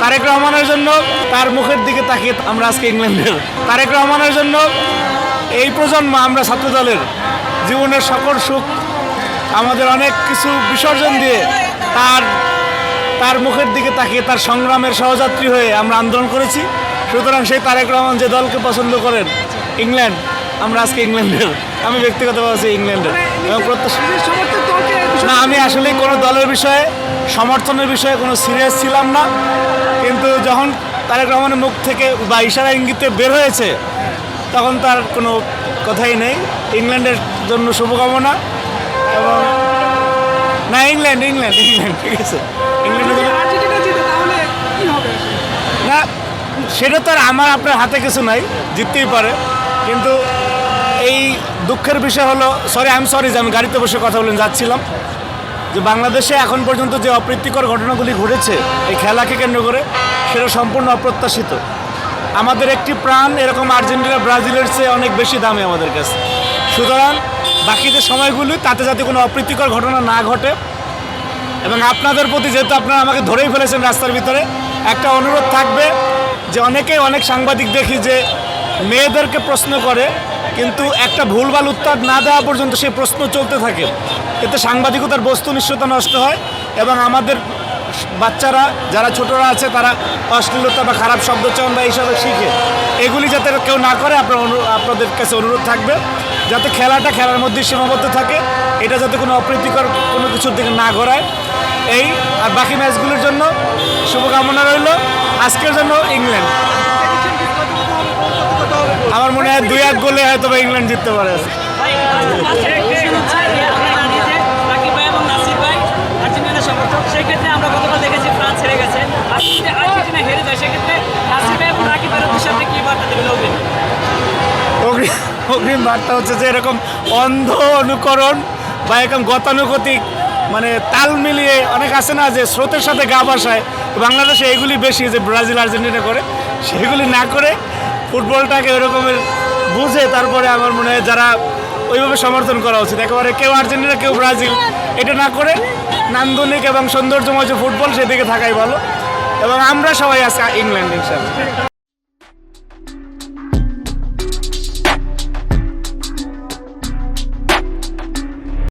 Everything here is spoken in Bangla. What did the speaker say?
তারেক রহমানের জন্য তার মুখের দিকে তাকিয়ে আমরা আজকে ইংল্যান্ডের। তারেক রহমানের জন্য এই প্রজন্ম আমরা ছাত্রদলের জীবনের সকল সুখ আমাদের অনেক কিছু বিসর্জন দিয়ে তার মুখের দিকে তাকিয়ে তার সংগ্রামের সহযাত্রী হয়ে আমরা আন্দোলন করেছি। সুতরাং সেই তারেক রহমান যে দলকে পছন্দ করেন ইংল্যান্ড, আমরা আজকে ইংল্যান্ডের। আমি ব্যক্তিগতভাবে আছি ইংল্যান্ডের এবং না, আমি আসলে কোনো দলের বিষয়ে সমর্থনের বিষয়ে কোনো সিরিয়াস ছিলাম না, কিন্তু যখন তারেক রহমানের মুখ থেকে বা ইশারা ইঙ্গিতে বের হয়েছে তখন তার কোনো কথাই নেই। ইংল্যান্ডের জন্য শুভকামনা এবং না ইংল্যান্ড ইংল্যান্ড ইংল্যান্ড ঠিক আছে। ইংল্যান্ডের জন্য না, সেটা তো আর আমার আপনার হাতে কিছু নাই, জিততেই পারে। কিন্তু এই দুঃখের বিষয় হলো, আই এম সরি যে আমি গাড়িতে বসে কথা বলে যাচ্ছিলাম, যে বাংলাদেশে এখন পর্যন্ত যে অপ্রীতিকর ঘটনাগুলি ঘটেছে এই খেলাকে কেন্দ্র করে, সেটা সম্পূর্ণ অপ্রত্যাশিত। আমাদের একটি প্রাণ এরকম আর্জেন্টিনা ব্রাজিলের চেয়ে অনেক বেশি দামে আমাদের কাছে। সুতরাং বাকি যে সময়গুলি তাতে যাতে কোনো অপ্রীতিকর ঘটনা না ঘটে, এবং আপনাদের প্রতি যেহেতু আপনারা আমাকে ধরেই ফেলেছেন রাস্তার ভিতরে, একটা অনুরোধ থাকবে যে অনেক সাংবাদিক দেখি যে মেয়েদেরকে প্রশ্ন করে কিন্তু একটা ভুলভাল উত্তর না দেওয়া পর্যন্ত সেই প্রশ্ন চলতে থাকে। এতে সাংবাদিকতার বস্তুনিষ্ঠতা নষ্ট হয় এবং আমাদের বাচ্চারা যারা ছোটরা আছে তারা অশ্লীলতা বা খারাপ শব্দচয়ন বা এইসব শিখে। এগুলি যাতে কেউ না করে আপনাদের কাছে অনুরোধ থাকবে যাতে খেলার মধ্যে সীমাবদ্ধ থাকে, এটা যাতে কোনো অপ্রীতিকর কোনো কিছুর দিকে না ঘোরায়। এই আর বাকি ম্যাচগুলোর জন্য শুভকামনা রইল। আজকের জন্য ইংল্যান্ড, আমার মনে হয় 2-1 গোলে হয়তো ইংল্যান্ড জিততে পারে। অগ্রিম বার্তা হচ্ছে যে এরকম অন্ধ অনুকরণ বা এরকম গতানুগতিক মানে তাল মিলিয়ে অনেক আছে না যে স্রোতের সাথে গা ভাসায়, বাংলাদেশে এগুলি বেশি যে ব্রাজিল আর্জেন্টিনা করে, সেগুলি না করে ফুটবলটাকে ওইরকমের বুঝে তারপরে আমার মনে হয় যারা ওইভাবে সমর্থন করা উচিত। একেবারে কেউ আর্জেন্টিনা কেউ ব্রাজিল এটা না করে নান্দনিক এবং সৌন্দর্যময় যে ফুটবল সেদিকে থাকাই ভালো। এবং আমরা সবাই আজকে ইংল্যান্ড ইনশাআল্লাহ।